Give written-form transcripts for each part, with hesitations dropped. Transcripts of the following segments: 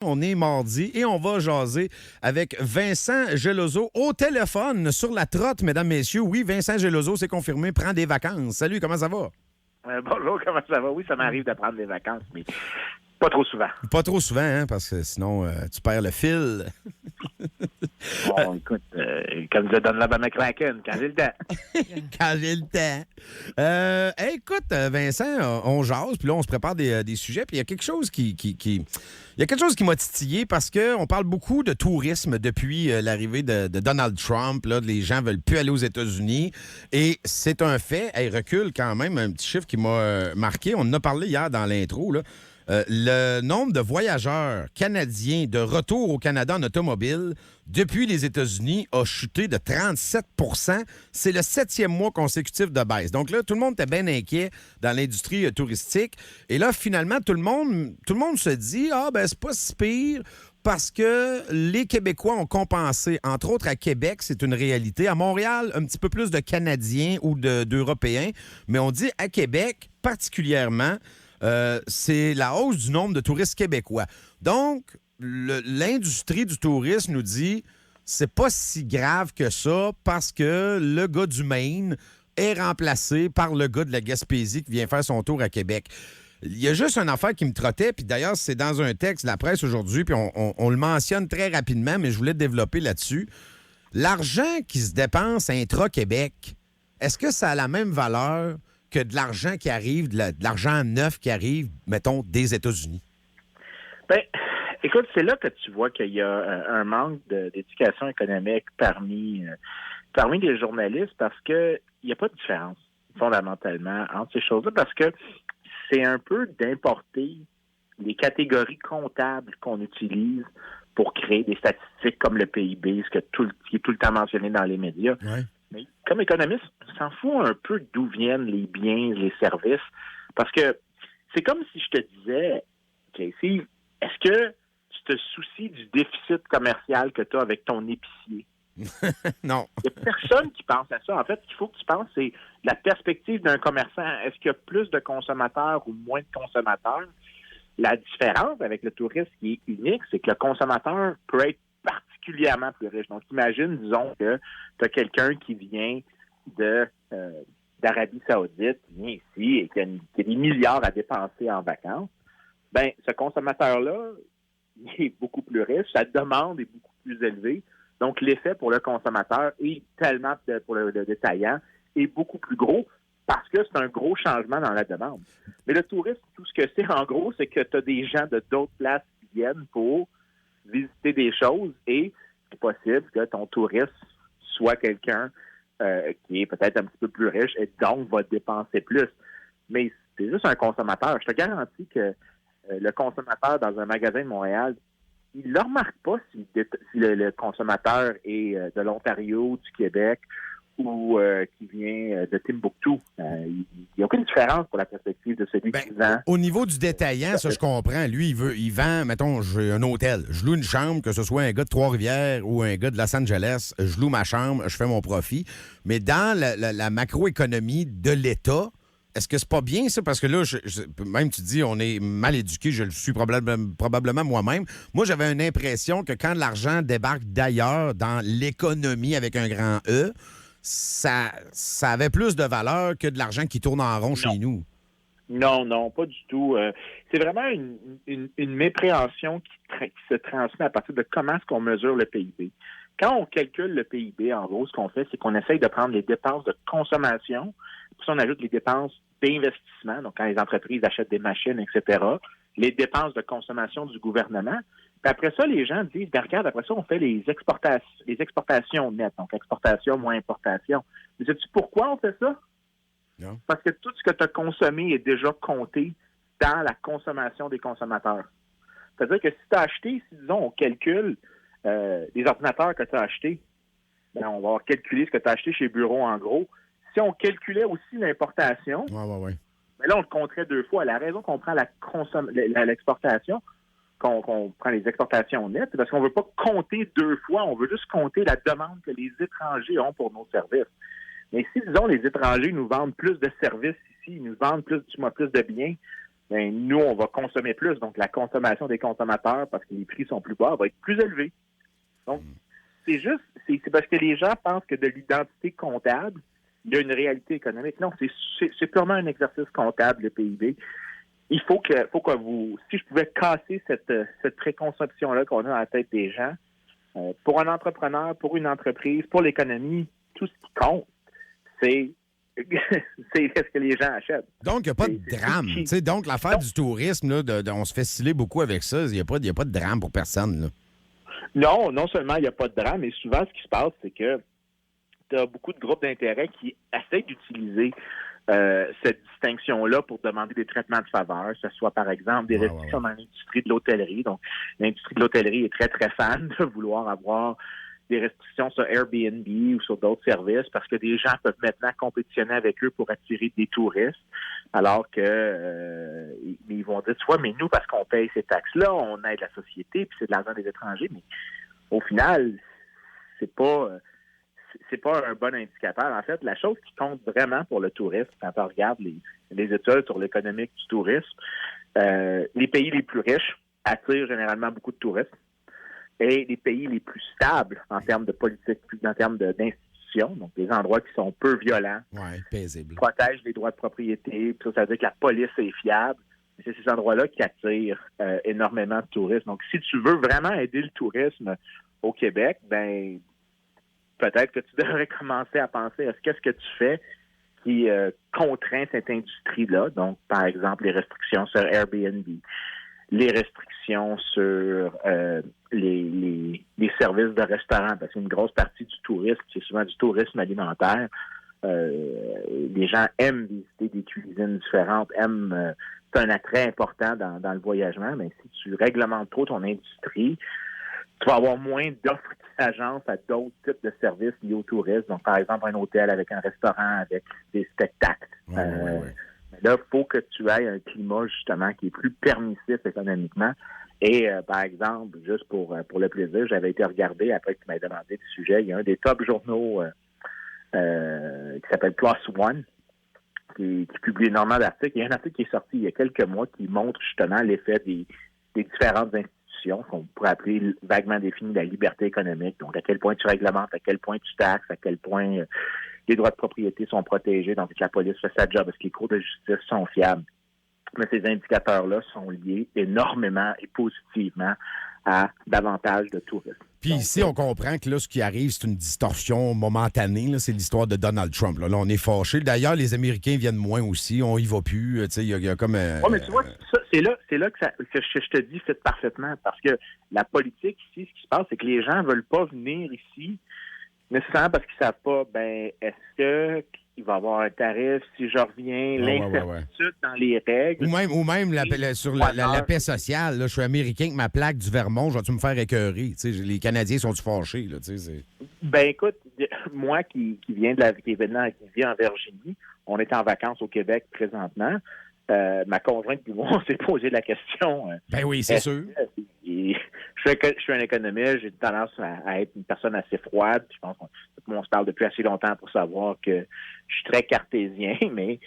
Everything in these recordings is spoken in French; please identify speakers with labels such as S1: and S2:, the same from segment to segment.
S1: On est mardi et on va jaser avec Vincent Geloso au téléphone sur la trotte, mesdames, messieurs. Oui, Vincent Geloso, c'est confirmé, prend des vacances. Salut, comment ça va?
S2: Bonjour, comment ça va? Oui, ça m'arrive de prendre des vacances, mais pas trop souvent.
S1: Pas trop souvent, hein, parce que sinon, tu perds le fil.
S2: Bon, écoute, comme je donne la McCracken, quand j'ai le temps.
S1: Quand j'ai le temps. Écoute, Vincent, on jase, puis là, on se prépare des sujets, puis il y a quelque chose il y a quelque chose qui m'a titillé parce qu'on parle beaucoup de tourisme depuis l'arrivée de Donald Trump. Là, les gens veulent plus aller aux États-Unis. Et c'est un fait. Il recule quand même, un petit chiffre qui m'a marqué. On en a parlé hier dans l'intro, là. Le nombre de voyageurs canadiens de retour au Canada en automobile depuis les États-Unis a chuté de 37 %. C'est le 7e mois consécutif de baisse. Donc là, tout le monde était bien inquiet dans l'industrie touristique. Et là, finalement, tout le monde se dit « Ah, ben c'est pas si pire ». Parce que les Québécois ont compensé, entre autres à Québec, c'est une réalité. À Montréal, un petit peu plus de Canadiens ou d'Européens. Mais on dit à Québec, particulièrement, c'est la hausse du nombre de touristes québécois. Donc, l'industrie du tourisme nous dit c'est pas si grave que ça parce que le gars du Maine est remplacé par le gars de la Gaspésie qui vient faire son tour à Québec. Il y a juste une affaire qui me trottait, puis d'ailleurs, c'est dans un texte de la presse aujourd'hui, puis on le mentionne très rapidement, mais je voulais développer là-dessus. L'argent qui se dépense intra-Québec, est-ce que ça a la même valeur que de l'argent qui arrive, de l'argent neuf qui arrive, mettons, des États-Unis?
S2: Ben, écoute, c'est là que tu vois qu'il y a un manque d'éducation économique parmi les journalistes parce que il n'y a pas de différence fondamentalement entre ces choses-là parce que c'est un peu d'importer les catégories comptables qu'on utilise pour créer des statistiques comme le PIB, qui est tout le temps mentionné dans les médias.
S1: Ouais.
S2: Mais comme économiste, on s'en fout un peu d'où viennent les biens, les services, parce que c'est comme si je te disais, Casey, est-ce que tu te soucies du déficit commercial que tu as avec ton épicier?
S1: Non.
S2: Il n'y a personne qui pense à ça. En fait, ce qu'il faut que tu penses, c'est la perspective d'un commerçant. Est-ce qu'il y a plus de consommateurs ou moins de consommateurs? La différence avec le tourisme qui est unique, c'est que le consommateur peut être particulièrement plus riche. Donc, imagine, disons, que tu as quelqu'un qui vient d'Arabie Saoudite, qui vient ici et qui a des milliards à dépenser en vacances. Ben, ce consommateur-là, il est beaucoup plus riche, sa demande est beaucoup plus élevée. Donc, l'effet pour le consommateur et tellement pour le détaillant est beaucoup plus gros parce que c'est un gros changement dans la demande. Mais le tourisme, tout ce que c'est, en gros, c'est que tu as des gens de d'autres places qui viennent pour visiter des choses et c'est possible que ton touriste soit quelqu'un qui est peut-être un petit peu plus riche et donc va dépenser plus. Mais c'est juste un consommateur. Je te garantis que le consommateur dans un magasin de Montréal, il ne le remarque pas si le consommateur est de l'Ontario, du Québec ou qui vient de Timbuktu. Il n'y a aucune différence pour la perspective de celui qui vend.
S1: Au niveau du détaillant, ça, je comprends. Lui, il vend, mettons, j'ai un hôtel. Je loue une chambre, que ce soit un gars de Trois-Rivières ou un gars de Los Angeles. Je loue ma chambre, je fais mon profit. Mais dans la macroéconomie de l'État, est-ce que c'est pas bien, ça? Parce que là, même tu dis, on est mal éduqué, je le suis probablement moi-même. Moi, j'avais une impression que quand l'argent débarque d'ailleurs dans l'économie avec un grand E, ça avait plus de valeur que de l'argent qui tourne en rond chez nous.
S2: Non, pas du tout. C'est vraiment une mépréhension qui se transmet à partir de comment est-ce qu'on mesure le PIB. Quand on calcule le PIB, en gros, ce qu'on fait, c'est qu'on essaye de prendre les dépenses de consommation, puis on ajoute les dépenses d'investissement, donc quand les entreprises achètent des machines, etc., les dépenses de consommation du gouvernement. Puis après ça, les gens disent, ben regarde, après ça, on fait les exportations nettes, donc exportation moins importation. Mais sais-tu pourquoi on fait ça?
S1: Non.
S2: Parce que tout ce que tu as consommé est déjà compté dans la consommation des consommateurs. C'est-à-dire que si tu as acheté, si disons, on calcule les ordinateurs que tu as achetés, ben, on va calculer ce que tu as acheté chez Bureau en gros. Si on calculait aussi l'importation,
S1: Ouais.
S2: ben là, on le compterait deux fois. La raison qu'on prend l'exportation, qu'on prend les exportations nettes, c'est parce qu'on ne veut pas compter deux fois, on veut juste compter la demande que les étrangers ont pour nos services. Mais si, disons, les étrangers nous vendent plus de services ici, ils nous vendent plus de biens, ben, nous, on va consommer plus. Donc, la consommation des consommateurs, parce que les prix sont plus bas, va être plus élevée. Donc, c'est parce que les gens pensent que de l'identité comptable, il y a une réalité économique. Non, c'est purement un exercice comptable, le PIB. Il faut que si je pouvais casser cette préconception-là qu'on a dans la tête des gens, pour un entrepreneur, pour une entreprise, pour l'économie, tout ce qui compte, c'est ce que les gens achètent.
S1: Donc, il n'y a pas de drame. Donc, l'affaire du tourisme, là, on se fait sciller beaucoup avec ça. Il n'y a pas de drame pour personne. Là.
S2: Non seulement il n'y a pas de drame, mais souvent, ce qui se passe, c'est que tu as beaucoup de groupes d'intérêt qui essaient d'utiliser cette distinction-là pour demander des traitements de faveur, que ce soit, par exemple, des restrictions dans l'industrie de l'hôtellerie. Donc, l'industrie de l'hôtellerie est très, très fan de vouloir avoir des restrictions sur Airbnb ou sur d'autres services parce que des gens peuvent maintenant compétitionner avec eux pour attirer des touristes, alors que ils vont dire, soit, mais nous, parce qu'on paye ces taxes-là, on aide la société, puis c'est de l'argent des étrangers, mais au final, c'est pas un bon indicateur. En fait, la chose qui compte vraiment pour le tourisme, quand on regarde les études sur l'économique du tourisme, les pays les plus riches attirent généralement beaucoup de touristes et les pays les plus stables en termes de politique, en termes d'institutions, donc des endroits qui sont peu violents,
S1: paisibles,
S2: protègent les droits de propriété, puis ça veut dire que la police est fiable. C'est ces endroits-là qui attirent énormément de touristes. Donc, si tu veux vraiment aider le tourisme au Québec, ben peut-être que tu devrais commencer à penser à ce que tu fais qui contraint cette industrie-là. Donc, par exemple, les restrictions sur Airbnb, les restrictions sur les services de restaurants, parce qu'une grosse partie du tourisme, c'est souvent du tourisme alimentaire. Les gens aiment visiter des cuisines différentes, c'est un attrait important dans le voyagement, mais si tu réglementes trop ton industrie, tu vas avoir moins d'offres qui s'agencent à d'autres types de services liés au tourisme. Donc, par exemple, un hôtel avec un restaurant, avec des spectacles. Là, il faut que tu aies un climat, justement, qui est plus permissif économiquement. Et, par exemple, juste pour le plaisir, j'avais été regardé, après que tu m'avais demandé du sujet, il y a un des top journaux qui s'appelle Plus One, qui publie énormément d'articles. Il y a un article qui est sorti il y a quelques mois qui montre, justement, l'effet des différentes institutions qu'on pourrait appeler vaguement définies la liberté économique. Donc, à quel point tu réglementes, à quel point tu taxes, à quel point les droits de propriété sont protégés, donc que la police fait sa job, est-ce que les cours de justice sont fiables. Mais ces indicateurs-là sont liés énormément et positivement à davantage de tourisme.
S1: Puis ici, on comprend que là, ce qui arrive, c'est une distorsion momentanée. Là, c'est l'histoire de Donald Trump. Là, on est fâchés. D'ailleurs, les Américains viennent moins aussi. On y va plus. Il y a comme...
S2: Oui, mais tu vois, c'est là que je te dis fait parfaitement. Parce que la politique ici, ce qui se passe, c'est que les gens ne veulent pas venir ici nécessairement parce qu'ils ne savent pas, est-ce qu'il va y avoir un tarif si je reviens, l'incertitude dans les règles.
S1: Ou même sur la paix sociale. Là, je suis américain avec ma plaque du Vermont, je vais-tu me faire écœurer? Les Canadiens sont-tu fâchés? Là,
S2: écoute, moi qui viens qui vit en Virginie, on est en vacances au Québec présentement. Ma conjointe et moi, on s'est posé la question.
S1: Ben oui, c'est sûr.
S2: Je suis un économiste, j'ai tendance à être une personne assez froide. Je pense qu'on se parle depuis assez longtemps pour savoir que je suis très cartésien, mais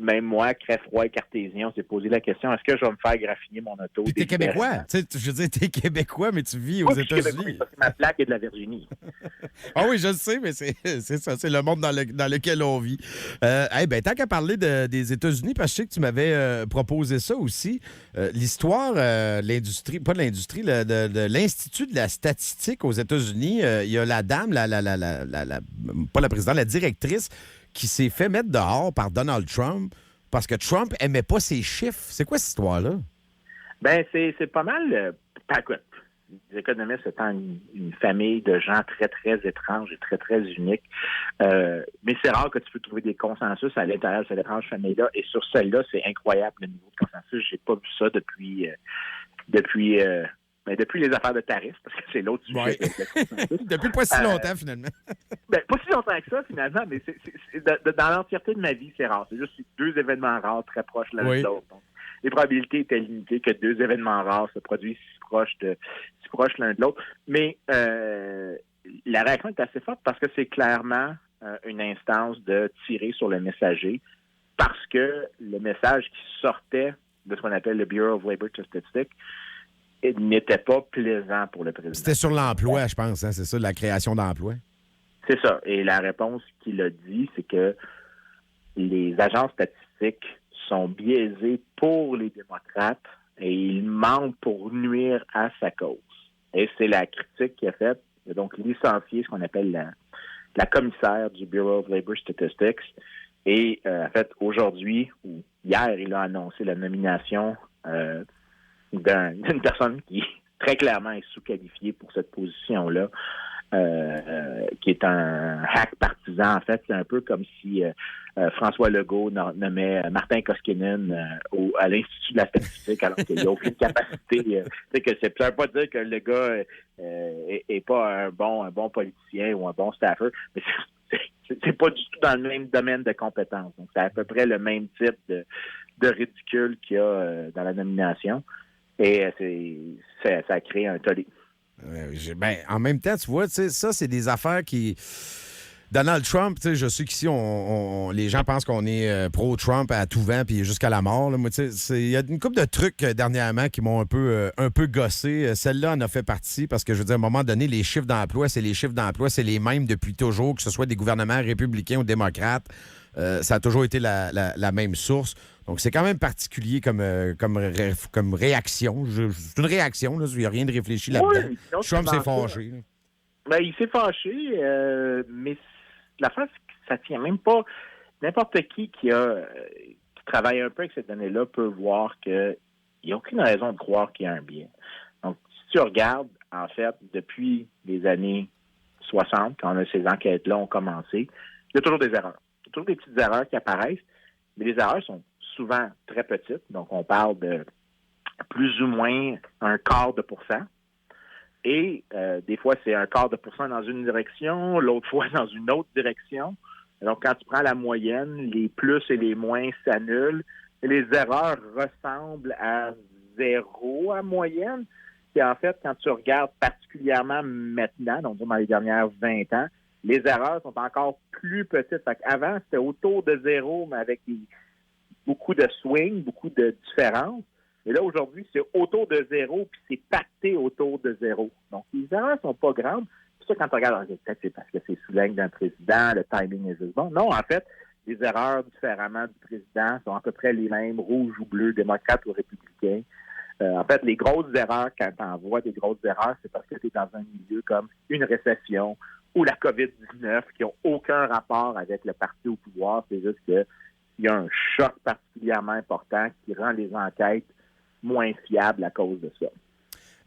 S2: même moi, très froid et cartésien, on s'est posé la question, est-ce que je vais me faire graffiner mon auto?
S1: Puis t'es Québécois. Je veux dire, t'es Québécois, mais tu vis aux États-Unis.
S2: Parce que ma plaque est de la Virginie.
S1: Ah oui, je le sais, mais c'est ça, c'est le monde dans lequel on vit. Tant qu'à parler des États-Unis, parce que je sais que tu m'avais proposé ça aussi, l'histoire de l'industrie, pas de l'industrie, de l'Institut de la statistique aux États-Unis, il y a la dame, pas la présidente, la directrice, qui s'est fait mettre dehors par Donald Trump parce que Trump aimait pas ses chiffres. C'est quoi cette histoire-là?
S2: C'est pas mal... écoute, les économistes étant une famille de gens très, très étranges et très, très uniques. Mais c'est rare que tu peux trouver des consensus à l'intérieur de cette étrange famille-là. Et sur celle-là, c'est incroyable le niveau de consensus. J'ai pas vu ça depuis les affaires de tarifs, parce que c'est l'autre sujet.
S1: Ouais. Depuis pas si longtemps, finalement.
S2: Pas si longtemps que ça, finalement, mais dans l'entièreté de ma vie, c'est rare. C'est juste deux événements rares très proches l'un de l'autre. Donc, les probabilités étaient limitées que deux événements rares se produisent si proches l'un de l'autre. Mais la réaction est assez forte parce que c'est clairement une instance de tirer sur le messager, parce que le message qui sortait de ce qu'on appelle le Bureau of Labor Statistics n'était pas plaisant pour le président.
S1: C'était sur l'emploi, je pense, hein, c'est ça, la création d'emplois.
S2: C'est ça. Et la réponse qu'il a dit, c'est que les agences statistiques sont biaisées pour les démocrates et ils mentent pour nuire à sa cause. Et c'est la critique qu'il a faite. Il a donc licencié ce qu'on appelle la commissaire du Bureau of Labor Statistics. Et en fait, aujourd'hui, ou hier, il a annoncé la nomination d'une personne qui très clairement est sous-qualifiée pour cette position-là, qui est un hack partisan. En fait, c'est un peu comme si François Legault nommait Martin Koskinen à l'Institut de la statistique alors qu'il n'y a aucune capacité. Ça ne veut pas dire que le gars est pas un bon politicien ou un bon staffer, mais c'est pas du tout dans le même domaine de compétences. Donc, c'est à peu près le même type de ridicule qu'il y a dans la nomination. Et ça a créé un tollé.
S1: En même temps, tu vois, ça, c'est des affaires qui... Donald Trump, je sais qu'ici, les gens pensent qu'on est pro-Trump à tout vent puis jusqu'à la mort. Il y a une couple de trucs dernièrement qui m'ont un peu gossé. Celle-là en a fait partie parce que, je veux dire, à un moment donné, les chiffres d'emploi, c'est les mêmes depuis toujours, que ce soit des gouvernements républicains ou démocrates. Ça a toujours été la même source. Donc, c'est quand même particulier comme réaction. C'est une réaction, il n'y a rien de réfléchi là-dedans.
S2: Oui,
S1: Trump s'est fâché.
S2: Ben, il s'est fâché, mais l'affaire, c'est que ça tient même pas. N'importe qui travaille un peu avec ces données-là peut voir qu'il n'y a aucune raison de croire qu'il y a un biais. Donc, si tu regardes, en fait, depuis les années 60, quand ces enquêtes-là ont commencé, il y a toujours des erreurs. Il y a toujours des petites erreurs qui apparaissent, mais les erreurs sont souvent très petites. Donc, on parle de plus ou moins 0,25%. Et des fois, c'est 0,25% dans une direction, l'autre fois dans une autre direction. Donc, quand tu prends la moyenne, les plus et les moins s'annulent. Et les erreurs ressemblent à 0 à moyenne. Et en fait, quand tu regardes particulièrement maintenant, donc dans les dernières 20 ans, les erreurs sont encore plus petites. Avant, c'était autour de 0, mais avec beaucoup de swing, beaucoup de différences. Et là, aujourd'hui, c'est autour de 0, puis c'est pacté autour de 0. Donc, les erreurs sont pas grandes. C'est ça, quand tu regardes, peut-être c'est parce que c'est sous l'angle d'un président, le timing est juste bon. Non, en fait, les erreurs différemment du président sont à peu près les mêmes, rouge ou bleu, démocrate ou républicain. En fait, les grosses erreurs, quand tu en vois des grosses erreurs, c'est parce que tu es dans un milieu comme une récession ou la COVID-19 qui n'ont aucun rapport avec le parti au pouvoir. C'est juste qu'il y a un choc particulièrement important qui rend les enquêtes moins fiable à cause de ça.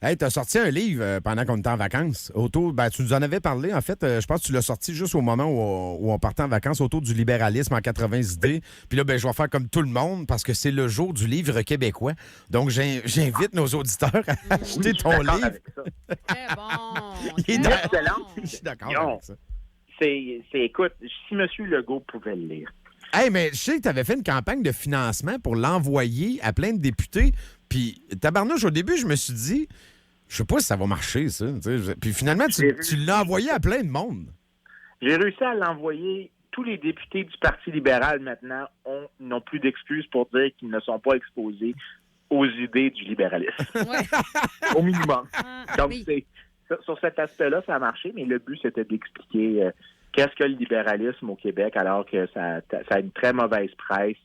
S1: Hey, tu as sorti un livre pendant qu'on était en vacances. Tu nous en avais parlé, en fait. Je pense que tu l'as sorti juste au moment où on partait en vacances autour du libéralisme en 80 idées. Puis là, je vais faire comme tout le monde parce que c'est le jour du livre québécois. Donc, j'invite nos auditeurs à acheter ton livre.
S2: Avec ça.
S3: Très bon.
S2: Il est excellent.
S1: Je suis d'accord avec ça.
S2: Écoute, si M. Legault pouvait le lire.
S1: Hey, mais je sais que tu avais fait une campagne de financement pour l'envoyer à plein de députés. Puis, tabarnouche, au début, je me suis dit, je sais pas si ça va marcher, ça. Puis finalement, tu l'as envoyé à plein de monde.
S2: J'ai réussi à l'envoyer. Tous les députés du Parti libéral, maintenant, n'ont plus d'excuses pour dire qu'ils ne sont pas exposés aux idées du libéralisme.
S3: Ouais.
S2: Au minimum. Donc,
S3: Oui.
S2: sur cet aspect-là, ça a marché, mais le but, c'était d'expliquer qu'est-ce que le libéralisme au Québec, alors que ça a une très mauvaise presse.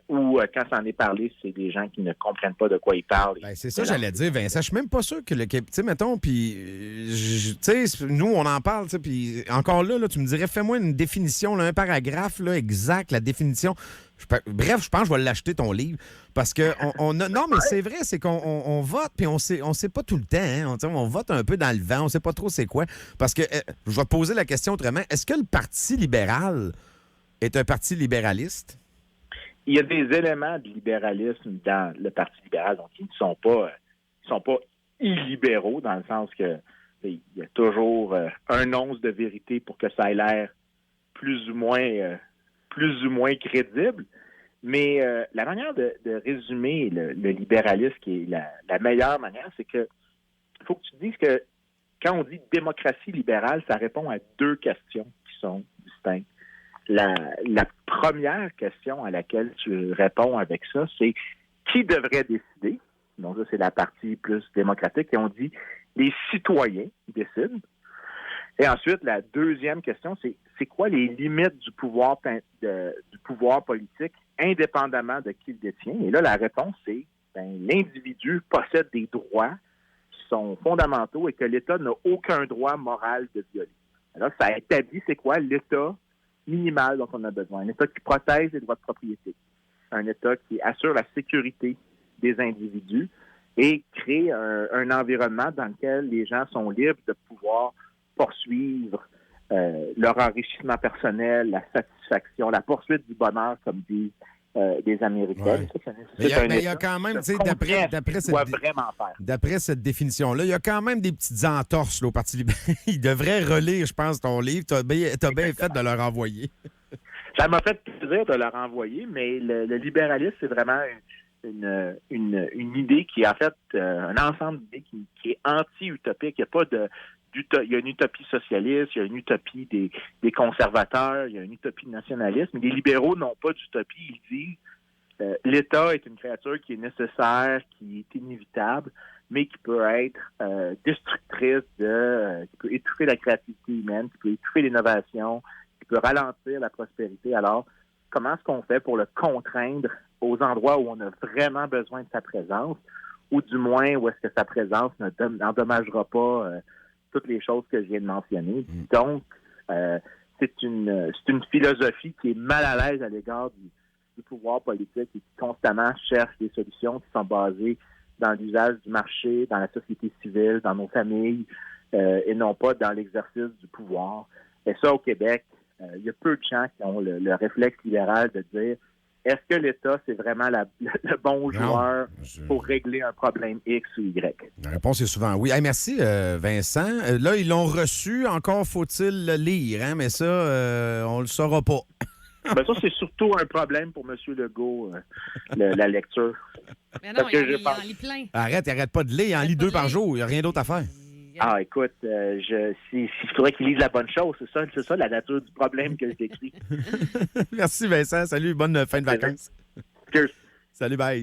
S2: Ou quand ça en est parlé, c'est des gens qui ne comprennent pas de quoi ils parlent.
S1: Ben, c'est ça, j'allais dire, Vincent. Je suis même pas sûr que le Québec. Tu sais, mettons, puis. Tu sais, nous, on en parle, tu sais, puis encore là, tu me dirais, fais-moi une définition, là, un paragraphe, là, exact, la définition. Bref, je pense que je vais l'acheter, ton livre. Parce que non, mais c'est vrai, c'est qu'on vote, puis on sait pas tout le temps. Hein, on vote un peu dans le vent, on sait pas trop c'est quoi. Parce que, je vais te poser la question autrement. Est-ce que le Parti libéral est un parti libéraliste?
S2: Il y a des éléments de libéralisme dans le Parti libéral, donc ils ne sont pas illibéraux, dans le sens que il y a toujours un once de vérité pour que ça ait l'air plus ou moins crédible. Mais la manière de résumer le libéralisme, qui est la meilleure manière, c'est que il faut que tu dises que quand on dit démocratie libérale, ça répond à deux questions qui sont distinctes. La première question à laquelle tu réponds avec ça, c'est qui devrait décider? Donc, ça, c'est la partie plus démocratique. Et on dit les citoyens décident. Et ensuite, la deuxième question, c'est quoi les limites du pouvoir politique indépendamment de qui le détient? Et là, la réponse, c'est l'individu possède des droits qui sont fondamentaux et que l'État n'a aucun droit moral de violer. Alors, ça établit c'est quoi l'État minimal dont on a besoin. Un État qui protège les droits de propriété. Un État qui assure la sécurité des individus et crée un environnement dans lequel les gens sont libres de pouvoir poursuivre leur enrichissement personnel, la satisfaction, la poursuite du bonheur, comme disent des Américains.
S1: Ouais.
S2: Ça,
S1: Mais il y a quand même, tu sais, d'après cette définition-là, il y a quand même des petites entorses là, au Parti libéral. Ils devraient relire, je pense, ton livre. Tu as bien fait de leur envoyer.
S2: Ça m'a fait plaisir de leur envoyer, mais le libéralisme, c'est vraiment une idée qui est en fait un ensemble d'idées qui est anti-utopique. Il y a une utopie socialiste, il y a une utopie des conservateurs, il y a une utopie nationaliste, mais les libéraux n'ont pas d'utopie. Ils disent l'État est une créature qui est nécessaire, qui est inévitable, mais qui peut être destructrice qui peut étouffer la créativité humaine, qui peut étouffer l'innovation, qui peut ralentir la prospérité. Alors, comment est-ce qu'on fait pour le contraindre aux endroits où on a vraiment besoin de sa présence, ou du moins où est-ce que sa présence n'endommagera pas toutes les choses que je viens de mentionner. Donc, c'est une philosophie qui est mal à l'aise à l'égard du pouvoir politique et qui constamment cherche des solutions qui sont basées dans l'usage du marché, dans la société civile, dans nos familles, et non pas dans l'exercice du pouvoir. Et ça, au Québec, il y a peu de gens qui ont le réflexe libéral de dire est-ce que l'État, c'est vraiment le bon joueur pour régler un problème X ou Y?
S1: La réponse est souvent oui. Hey, merci, Vincent. Là, ils l'ont reçu. Encore faut-il le lire, hein? Mais ça, on le saura pas.
S2: Ben ça, c'est surtout un problème pour M. Legault, la lecture.
S3: Mais non, il en lit plein.
S1: Arrête pas de lire. Il en lit 2 par jour. Il n'y a rien d'autre à faire.
S2: Ah, écoute, il faudrait qu'il lise la bonne chose. C'est ça la nature du problème que je décris.
S1: Merci, Vincent. Salut. Bonne fin de vacances.
S2: Cheers.
S1: Salut, bye.